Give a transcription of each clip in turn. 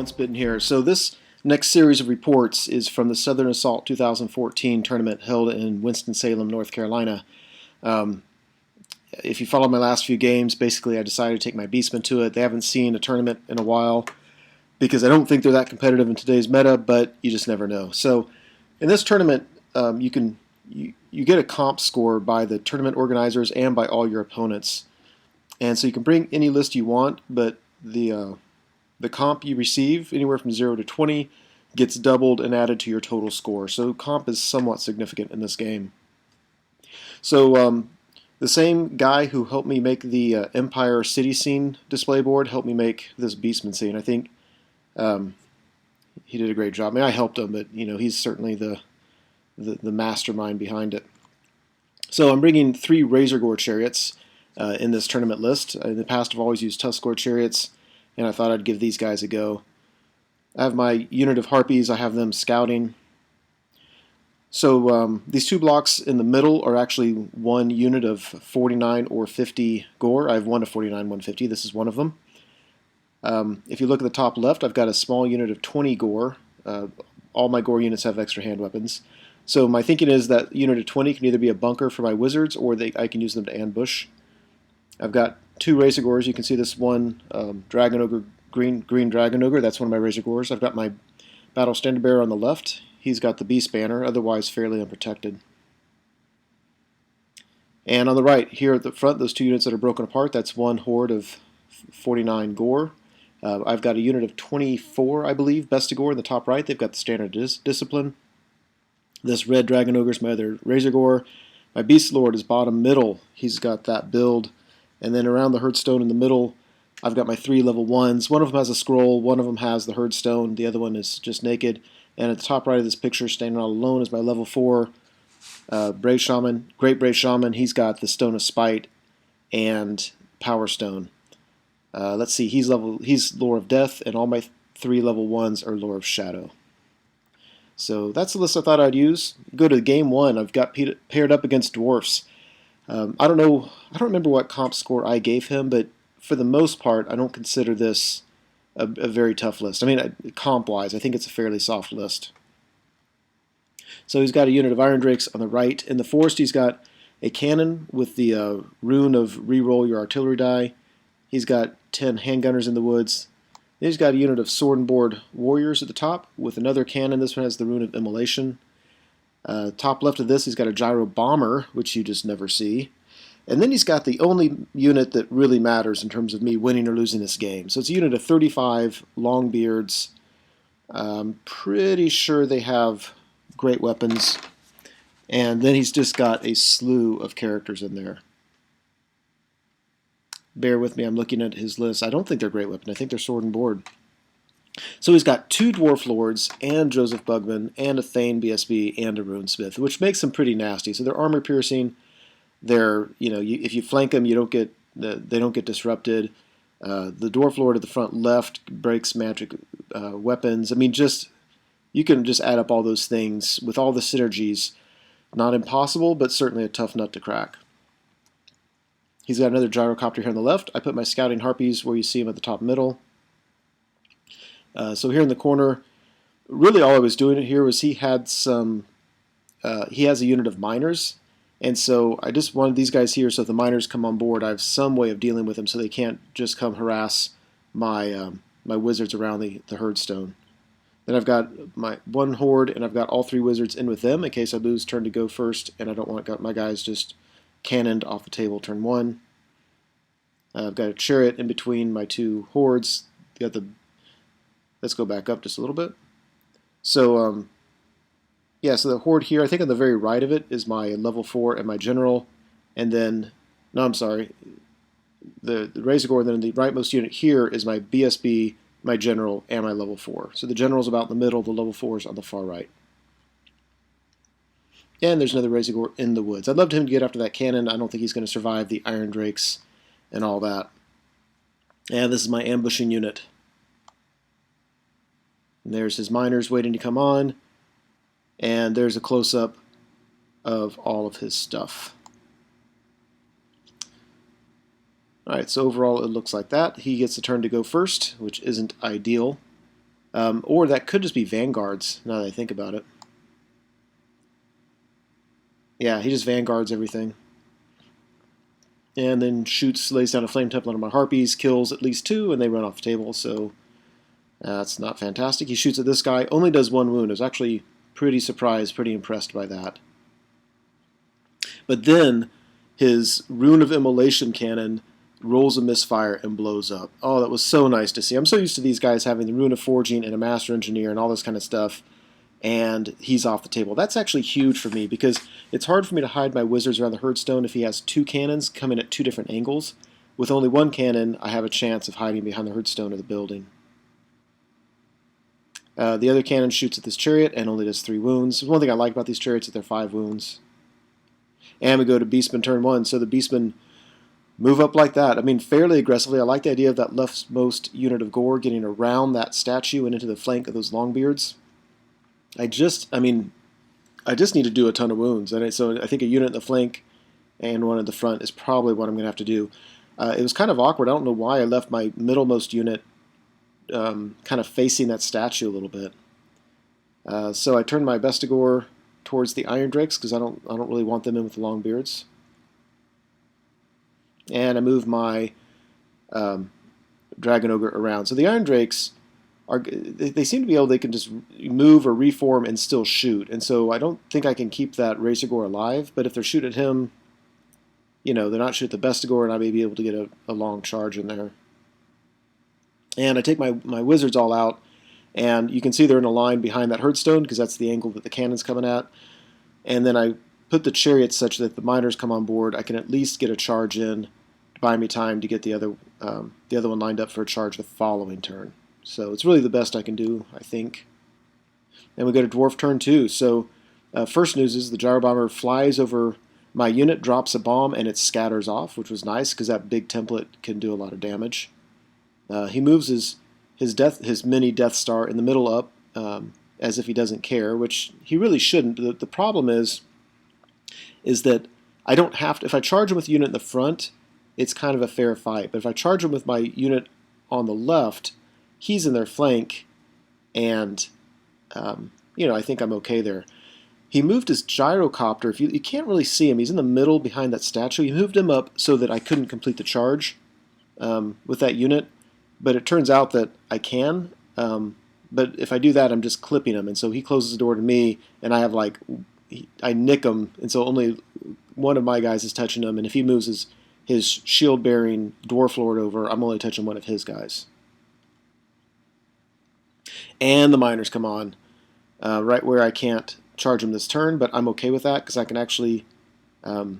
Once Bitten here. So this next series of reports is from the Southern Assault 2014 tournament held in Winston-Salem, North Carolina. If you follow my last few games, basically I decided to take my Beastmen to it. They haven't seen a tournament in a while because I don't think they're that competitive in today's meta, but you just never know. So in this tournament, you get a comp score by the tournament organizers and by all your opponents. And so you can bring any list you want, but the comp you receive, anywhere from 0 to 20, gets doubled and added to your total score. So comp is somewhat significant in this game. So the same guy who helped me make the Empire City scene display board helped me make this Beastman scene. I think he did a great job. I mean, I helped him, but he's certainly the mastermind behind it. So I'm bringing 3 Razorgore chariots in this tournament list. In the past, I've always used Tuskgore chariots, and I thought I'd give these guys a go. I have my unit of Harpies. I have them scouting. So these 2 blocks in the middle are actually one unit of 49 or 50 gore. I have one of 49, 150. This is one of them. If you look at the top left, I've got a small unit of 20 gore. All my gore units have extra hand weapons. So my thinking is that unit of 20 can either be a bunker for my wizards, or I can use them to ambush. I've got 2 Razorgores. You can see this one, Dragon Ogre, green Dragon Ogre. That's one of my Razorgores. I've got my Battle Standard Bearer on the left. He's got the Beast Banner, otherwise fairly unprotected. And on the right, here at the front, those 2 units that are broken apart, that's one horde of 49 gore. I've got a unit of 24, I believe, Bestigore in the top right. They've got the Standard Discipline. This red Dragon Ogre is my other Razorgore. My Beast Lord is bottom middle. He's got that build. And then around the Herdstone in the middle, I've got my 3 level 1s. One of them has a scroll, one of them has the Herdstone, the other one is just naked. And at the top right of this picture, standing all alone, is my level 4 Brave Shaman, Great Brave Shaman. He's got the Stone of Spite and Power Stone. Let's see, he's Lore of Death, and all my 3 level 1s are Lore of Shadow. So that's the list I thought I'd use. Go to game 1. I've got paired up against Dwarfs. I don't remember what comp score I gave him, but for the most part, I don't consider this a very tough list. I mean, comp-wise, I think it's a fairly soft list. So he's got a unit of Iron Drakes on the right. In the forest, he's got a cannon with the rune of reroll your artillery die. He's got 10 handgunners in the woods. Then he's got a unit of sword and board warriors at the top with another cannon. This one has the rune of immolation. Top left of this, he's got a gyro bomber, which you just never see. And then he's got the only unit that really matters in terms of me winning or losing this game. So it's a unit of 35 Longbeards. I'm pretty sure they have great weapons. And then he's just got a slew of characters in there. Bear with me, I'm looking at his list. I don't think they're great weapons. I think they're sword and board. So he's got 2 Dwarf Lords and Joseph Bugman and a Thane BSB and a Runesmith, which makes them pretty nasty. So they're armor piercing. They're, if you flank them, they don't get disrupted. The Dwarf Lord at the front left breaks magic weapons. I mean, you can just add up all those things with all the synergies. Not impossible, but certainly a tough nut to crack. He's got another gyrocopter here on the left. I put my scouting harpies where you see him at the top middle. So here in the corner, really all I was doing here was he has a unit of miners. And so I just wanted these guys here so if the miners come on board, I have some way of dealing with them so they can't just come harass my my wizards around the Herdstone. Then I've got my 1 horde, and I've got all 3 wizards in with them in case I lose turn to go first, and I don't want my guys just cannoned off the table turn 1. I've got a chariot in between my 2 hordes. Let's go back up just a little bit. So yeah, so the horde here, I think on the very right of it is my level 4 and my general, and then, no, I'm sorry, the Razorgore, and then the rightmost unit here is my BSB, my general, and my level 4. So the general's about in the middle, the level 4 is on the far right. And there's another Razorgore in the woods. I'd love him to get after that cannon. I don't think he's going to survive the Iron Drakes and all that. And this is my ambushing unit. And there's his miners waiting to come on. And there's a close-up of all of his stuff. Alright, so overall it looks like that. He gets the turn to go first, which isn't ideal. Or that could just be vanguards, now that I think about it. Yeah, he just vanguards everything. And then shoots, lays down a flame template on my harpies, kills at least 2, and they run off the table, so that's not fantastic. He shoots at this guy, only does 1 wound. I was actually pretty surprised, pretty impressed by that. But then his Rune of Immolation cannon rolls a misfire and blows up. Oh, that was so nice to see. I'm so used to these guys having the Rune of Forging and a Master Engineer and all this kind of stuff, and he's off the table. That's actually huge for me because it's hard for me to hide my wizards around the Herdstone if he has 2 cannons coming at 2 different angles. With only 1 cannon, I have a chance of hiding behind the Herdstone of the building. The other cannon shoots at this chariot and only does 3 wounds. One thing I like about these chariots is they're 5 wounds. And we go to Beastmen turn 1, so the Beastmen move up like that. I mean, fairly aggressively. I like the idea of that leftmost unit of gore getting around that statue and into the flank of those Longbeards. I just need to do a ton of wounds, and so I think a unit in the flank and one in the front is probably what I'm going to have to do. It was kind of awkward. I don't know why I left my middlemost unit kind of facing that statue a little bit. So I turned my Bestigor towards the Iron Drakes because I don't really want them in with the Longbeards. And I move my Dragon Ogre around. So the Iron Drakes they seem to be able, they can just move or reform and still shoot. And so I don't think I can keep that Razorgore alive, but if they're shooting at him, they're not shooting the Bestigor, and I may be able to get a long charge in there. And I take my wizards all out, and you can see they're in a line behind that Herdstone because that's the angle that the cannon's coming at. And then I put the chariots such that the miners come on board. I can at least get a charge in to buy me time to get the other one lined up for a charge the following turn. So it's really the best I can do, I think. And we go to Dwarf turn 2. So first news is the Gyro Bomber flies over my unit, drops a bomb, and it scatters off, which was nice because that big template can do a lot of damage. He moves his mini Death Star in the middle up as if he doesn't care, which he really shouldn't. The problem is that I don't have to. If I charge him with a unit in the front, it's kind of a fair fight. But if I charge him with my unit on the left, he's in their flank, and I think I'm okay there. He moved his gyrocopter. If you can't really see him, he's in the middle behind that statue. He moved him up so that I couldn't complete the charge with that unit, but it turns out that I can. But if I do that, I'm just clipping him, and so he closes the door to me, and I have I nick him, and so only one of my guys is touching him, and if he moves his shield-bearing Dwarf Lord over, I'm only touching one of his guys. And the miners come on right where I can't charge him this turn, but I'm okay with that because I can actually, I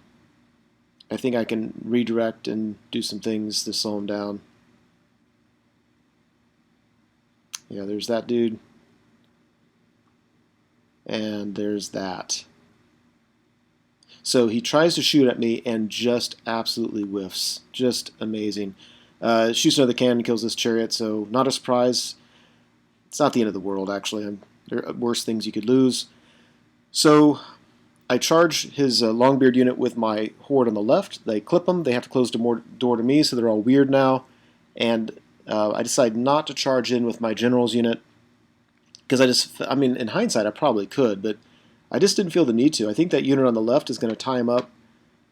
think I can redirect and do some things to slow him down. Yeah, there's that dude. And there's that. So he tries to shoot at me and just absolutely whiffs. Just amazing. Shoots another cannon, kills this chariot, so not a surprise. It's not the end of the world, actually. There are worse things you could lose. So I charge his Longbeard unit with my horde on the left. They clip them. They have to close the door to me, so they're all weird now. And I decide not to charge in with my general's unit because in hindsight, I probably could, but I just didn't feel the need to. I think that unit on the left is going to tie him up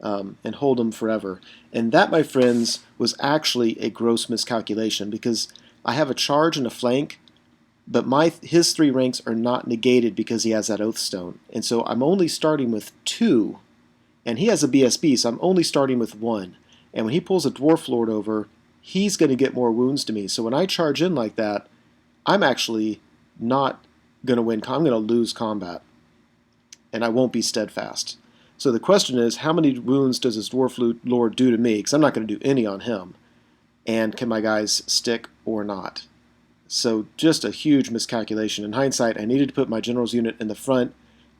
and hold him forever. And that, my friends, was actually a gross miscalculation because I have a charge and a flank, but his 3 ranks are not negated because he has that Oathstone. And so I'm only starting with 2, and he has a BSB, so I'm only starting with 1. And when he pulls a Dwarf Lord over, he's going to get more wounds to me. So when I charge in like that, I'm actually not going to win. I'm going to lose combat, and I won't be steadfast. So the question is, how many wounds does this Dwarf Lord do to me? Because I'm not going to do any on him. And can my guys stick or not? So just a huge miscalculation. In hindsight, I needed to put my general's unit in the front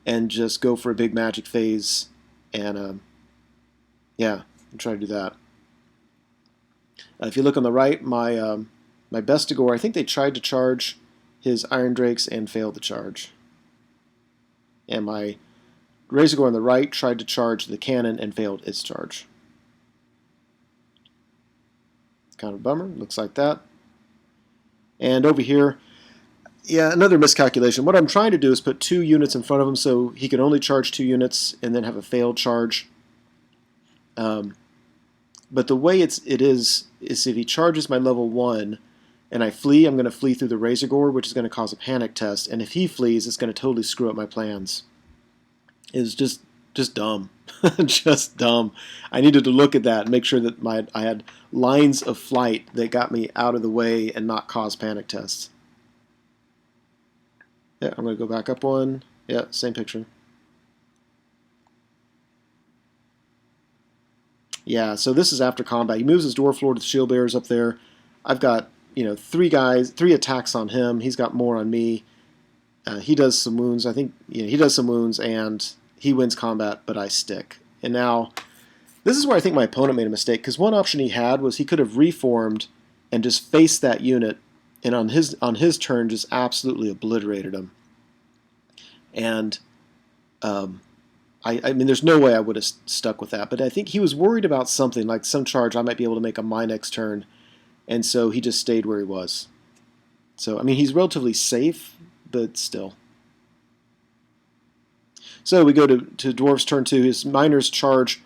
and just go for a big magic phase and, try to do that. If you look on the right, my Bestigor, I think they tried to charge his Iron Drakes and failed the charge. And my Razorgore on the right tried to charge the cannon and failed its charge. Kind of a bummer. Looks like that. And over here, Yeah, another miscalculation. What I'm trying to do is put 2 units in front of him so he can only charge 2 units and then have a failed charge. Um, but the way it is if he charges my level 1 and I flee, I'm going to flee through the Razor Gore, which is going to cause a panic test. And if he flees, it's going to totally screw up my plans. It's just dumb. Just dumb. I needed to look at that and make sure that I had lines of flight that got me out of the way and not cause panic tests. Yeah, I'm going to go back up one. Yeah, same picture. Yeah, so this is after combat. He moves his Dwarf Lord with Shield Bearers up there. I've got, 3 attacks on him. He's got more on me. He does some wounds. I think he does some wounds, and he wins combat, but I stick. And now, this is where I think my opponent made a mistake, because one option he had was he could have reformed and just faced that unit, and on his turn just absolutely obliterated him. And I mean, there's no way I would have stuck with that, but I think he was worried about something, like some charge I might be able to make on my next turn, and so he just stayed where he was. So, I mean, he's relatively safe, but still. So we go to Dwarf's turn 2. His miners charge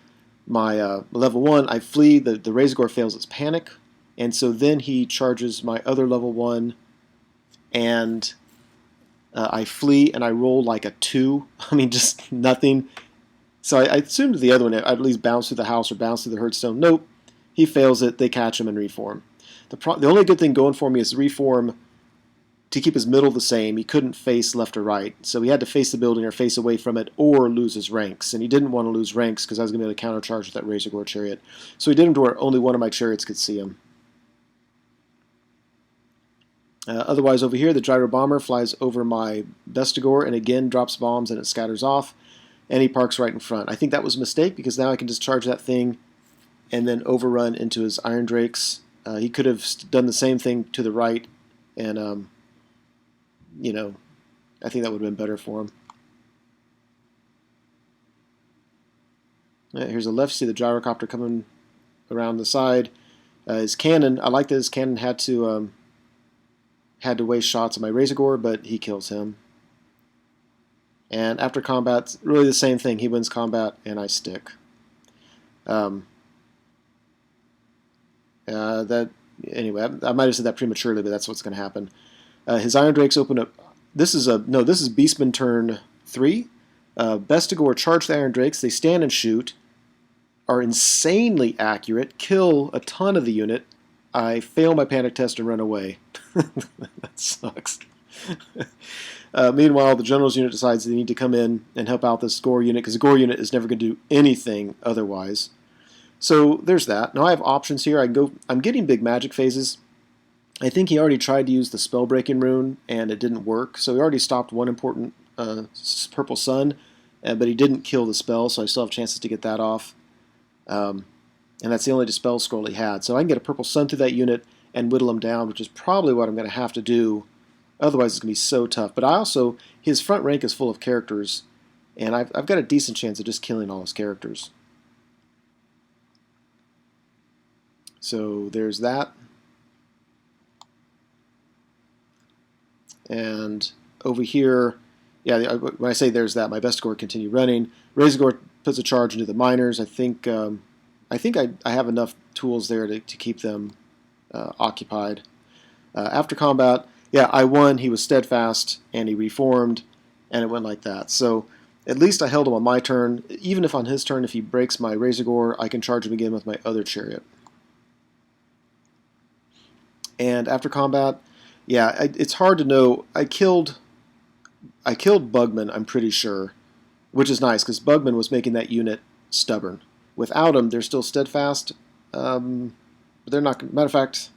my level 1. I flee. The Razor Gore fails its panic, and so then he charges my other level 1, and I flee, and I roll like a 2. I mean, just nothing. So I assumed the other one I'd at least bounce through the house or bounce through the Hearthstone. Nope. He fails it. They catch him and reform. The only good thing going for me is reform to keep his middle the same. He couldn't face left or right. So he had to face the building or face away from it or lose his ranks. And he didn't want to lose ranks because I was going to be able to countercharge with that Razor Gore chariot. So he did him to where only one of my chariots could see him. Otherwise, over here, the Gyro Bomber flies over my Bestigor and again drops bombs and it scatters off. And he parks right in front. I think that was a mistake because now I can just charge that thing and then overrun into his Iron Drakes. He could have done the same thing to the right, and I think that would have been better for him. Here's a left. See the gyrocopter coming around the side. His cannon. I like that his cannon had to waste shots on my Razor Gore, but he kills him. And after combat, really the same thing. He wins combat, and I stick. Anyway, I might have said that prematurely, but that's what's going to happen. His Iron Drakes open up. This is Beastmen turn 3. Bestigor charge the Iron Drakes. They stand and shoot. Are insanely accurate. Kill a ton of the unit. I fail my panic test and run away. That sucks. Meanwhile, the General's unit decides they need to come in and help out this Gore unit because the Gore unit is never going to do anything otherwise. So there's that. Now I have options here. I'm getting big magic phases. I think he already tried to use the Spellbreaking rune and it didn't work. So he already stopped one important Purple Sun, but he didn't kill the spell, so I still have chances to get that off. And that's the only Dispel scroll he had. So I can get a Purple Sun through that unit and whittle him down, which is probably what I'm going to have to do. Otherwise, it's going to be so tough. But his front rank is full of characters, and I've got a decent chance of just killing all his characters. So there's that. And over here, yeah, when I say there's that, my Bestigor continue running. Razor Gore puts a charge into the miners. I think I have enough tools there to keep them occupied. After combat, yeah, I won. He was steadfast, and he reformed, and it went like that. So at least I held him on my turn. Even if on his turn, if he breaks my Razor Gore, I can charge him again with my other chariot. And after combat, yeah, it's hard to know. I killed Bugman, I'm pretty sure, which is nice because Bugman was making that unit stubborn. Without him, they're still steadfast, but they're not. Matter of fact,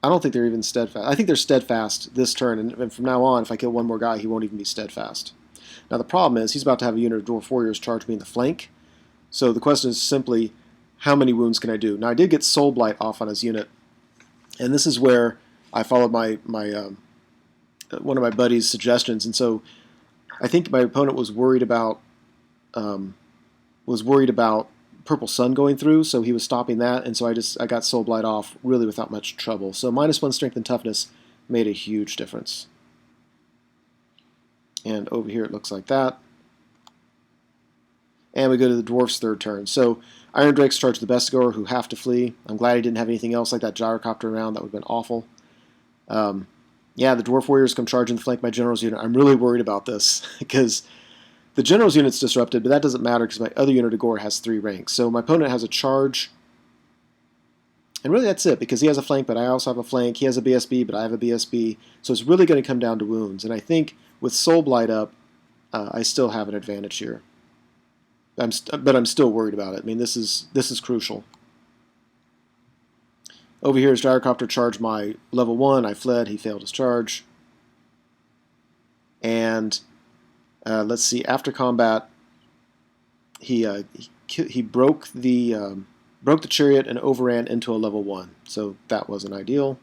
I don't think they're even steadfast. I think they're steadfast this turn, and from now on, if I kill one more guy, he won't even be steadfast. Now the problem is he's about to have a unit of Dwarf Warriors charge me in the flank, so the question is simply, how many wounds can I do? Now I did get Soul Blight off on his unit, and this is where I followed my one of my buddy's suggestions, and so I think my opponent was worried about Purple Sun going through, so he was stopping that, and so I got Soul Blight off really without much trouble. So -1 strength and toughness made a huge difference. And over here it looks like that. And we go to the Dwarf's third turn. So Iron Drakes charge the Bestigoer, who have to flee. I'm glad he didn't have anything else like that gyrocopter around. That would have been awful. Yeah, the Dwarf Warriors come charging the flank my General's unit. I'm really worried about this because the General's unit's disrupted, but that doesn't matter because my other unit of Gore has 3 ranks. So my opponent has a charge. And really that's it, because he has a flank, but I also have a flank. He has a BSB, but I have a BSB. So it's really going to come down to wounds. And I think with Soul Blight up, I still have an advantage here. But I'm still worried about it. I mean, this is crucial. Over here, his gyrocopter charged my level 1. I fled. He failed his charge. And let's see. After combat, he broke the chariot and overran into a level 1. So that wasn't ideal.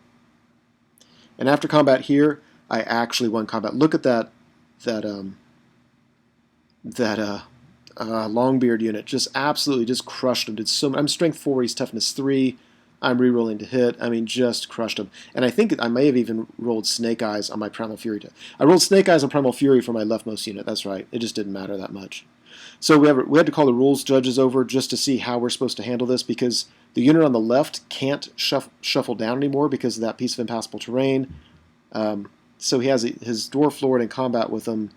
And after combat here, I actually won combat. Look at that Longbeard unit. Just absolutely just crushed him. Did so much. I'm strength 4. He's toughness 3. I'm rerolling to hit. I mean, just crushed him. And I think I may have even rolled Snake Eyes on my Primal Fury. I rolled Snake Eyes on Primal Fury for my leftmost unit. That's right. It just didn't matter that much. So we had to call the rules judges over just to see how we're supposed to handle this, because the unit on the left can't shuffle down anymore because of that piece of impassable terrain. So he has his Dwarf Lord in combat with him.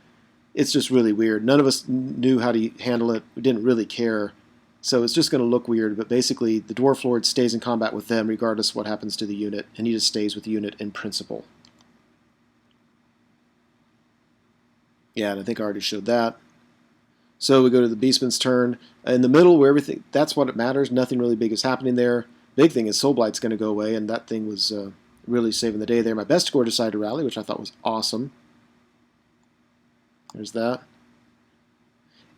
It's just really weird. None of us knew how to handle it. We didn't really care. So it's just going to look weird, but basically the Dwarf Lord stays in combat with them regardless of what happens to the unit, and he just stays with the unit in principle. Yeah, and I think I already showed that. So we go to the Beastman's turn. In the middle, where everything, that's what it matters. Nothing really big is happening there. Big thing is Soul Blight's going to go away, and that thing was really saving the day there. My Bestigoer decided to rally, which I thought was awesome. There's that.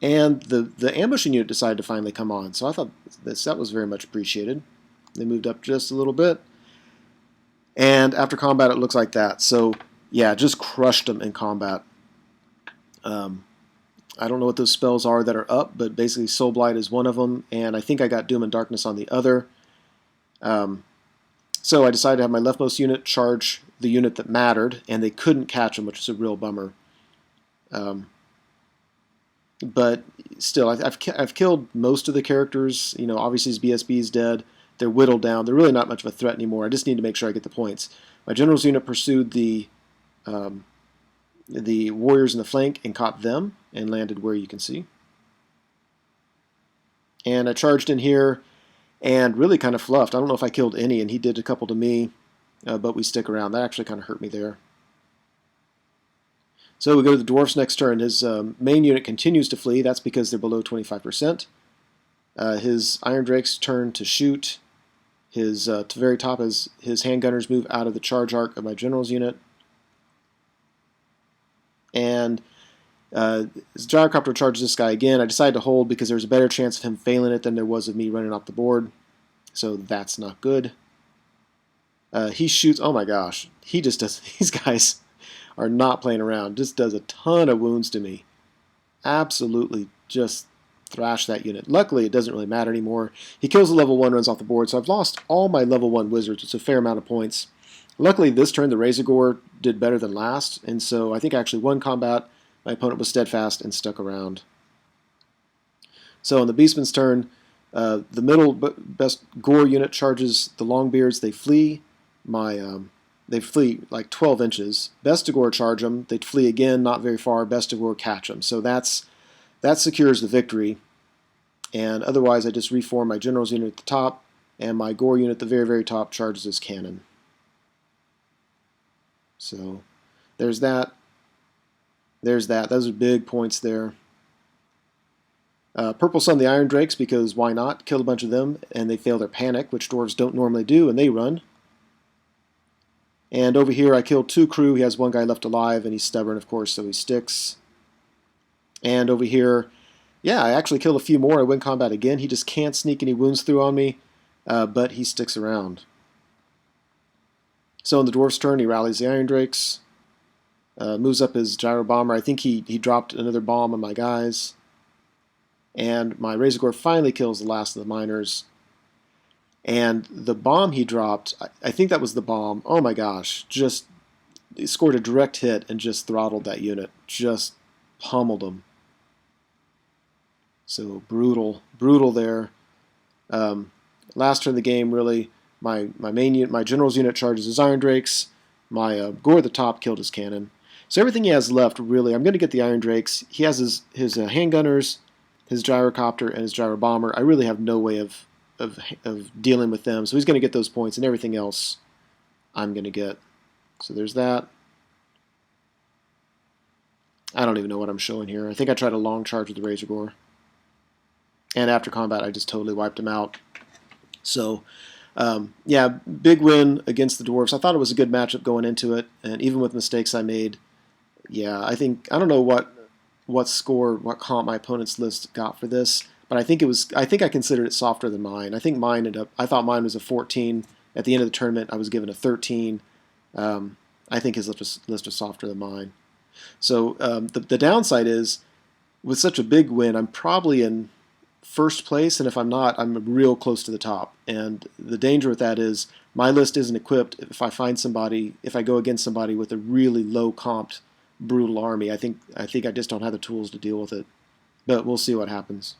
And the ambushing unit decided to finally come on, so I thought that was very much appreciated. They moved up just a little bit. And after combat, it looks like that. So, yeah, just crushed them in combat. I don't know what those spells are that are up, but basically Soul Blight is one of them, and I think I got Doom and Darkness on the other. So I decided to have my leftmost unit charge the unit that mattered, and they couldn't catch him, which was a real bummer. But still, I've killed most of the characters. You know, obviously his BSB is dead. They're whittled down. They're really not much of a threat anymore. I just need to make sure I get the points. My General's unit pursued the warriors in the flank and caught them and landed where you can see. And I charged in here and really kind of fluffed. I don't know if I killed any, and he did a couple to me, but we stick around. That actually kind of hurt me there. So we go to the Dwarf's next turn. His main unit continues to flee. That's because they're below 25%. His Iron Drake's turn to shoot. His to the very top is his handgunners move out of the charge arc of my General's unit. And his gyrocopter charges this guy again. I decided to hold because there was a better chance of him failing it than there was of me running off the board. So that's not good. He shoots. Oh my gosh. He just does. These guys are not playing around. Just does a ton of wounds to me. Absolutely just thrash that unit. Luckily, it doesn't really matter anymore. He kills the level 1, runs off the board, so I've lost all my level 1 wizards. It's a fair amount of points. Luckily, this turn, the Razor Gore did better than last, and so I think I actually won combat. My opponent was steadfast and stuck around. So on the Beastman's turn, the middle best Gore unit charges the Longbeards. They flee. They flee like 12 inches. Bestigoer charge them. They flee again, not very far. Bestigoer catch them. So that secures the victory. And otherwise, I just reform my General's unit at the top, and my Gore unit at the very, very top charges his cannon. So there's that. There's that. Those are big points there. Purple Sun the Iron Drakes, because why not? Kill a bunch of them, and they fail their panic, which dwarves don't normally do, and they run. And over here, I killed 2 crew. He has 1 guy left alive, and he's stubborn, of course, so he sticks. And over here, yeah, I actually killed a few more. I win combat again. He just can't sneak any wounds through on me, but he sticks around. So in the Dwarf's turn, he rallies the Iron Drakes, moves up his Gyro Bomber. I think he dropped another bomb on my guys. And my Razor Gore finally kills the last of the miners. And the bomb he dropped, I think that was the bomb. Oh my gosh, just he scored a direct hit and just throttled that unit, just pummeled them. So brutal, brutal there. Last turn of the game, really, my main unit, my general's unit charges his Iron Drakes. My Gore at the top killed his cannon. So everything he has left, really, I'm going to get the Iron Drakes. He has his handgunners, his gyrocopter, and his gyro bomber. I really have no way of dealing with them. So he's going to get those points, and everything else I'm going to get. So there's that. I don't even know what I'm showing here. I think I tried a long charge with the Razor Gore. And after combat, I just totally wiped him out. So, yeah, big win against the Dwarfs. I thought it was a good matchup going into it, and even with mistakes I made, yeah, I don't know what score, what comp my opponent's list got for this, but I think I considered it softer than mine. I thought mine was a 14. At the end of the tournament, I was given a 13. I think his list was softer than mine. So the downside is, with such a big win, I'm probably in first place, and if I'm not, I'm real close to the top. And the danger with that is my list isn't equipped. If I go against somebody with a really low comped brutal army, I think I just don't have the tools to deal with it. But we'll see what happens.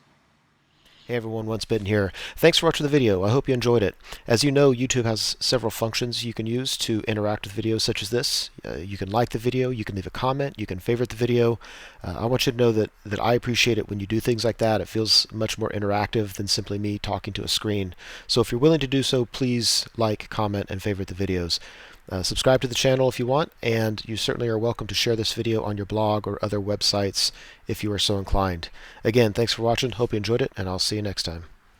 Hey everyone, Once Bitten here. Thanks for watching the video. I hope you enjoyed it. As you know, YouTube has several functions you can use to interact with videos such as this. You can like the video, you can leave a comment, you can favorite the video. I want you to know that I appreciate it when you do things like that. It feels much more interactive than simply me talking to a screen. So if you're willing to do so, please like, comment, and favorite the videos. Subscribe to the channel if you want, and you certainly are welcome to share this video on your blog or other websites if you are so inclined. Again, thanks for watching, hope you enjoyed it, and I'll see you next time.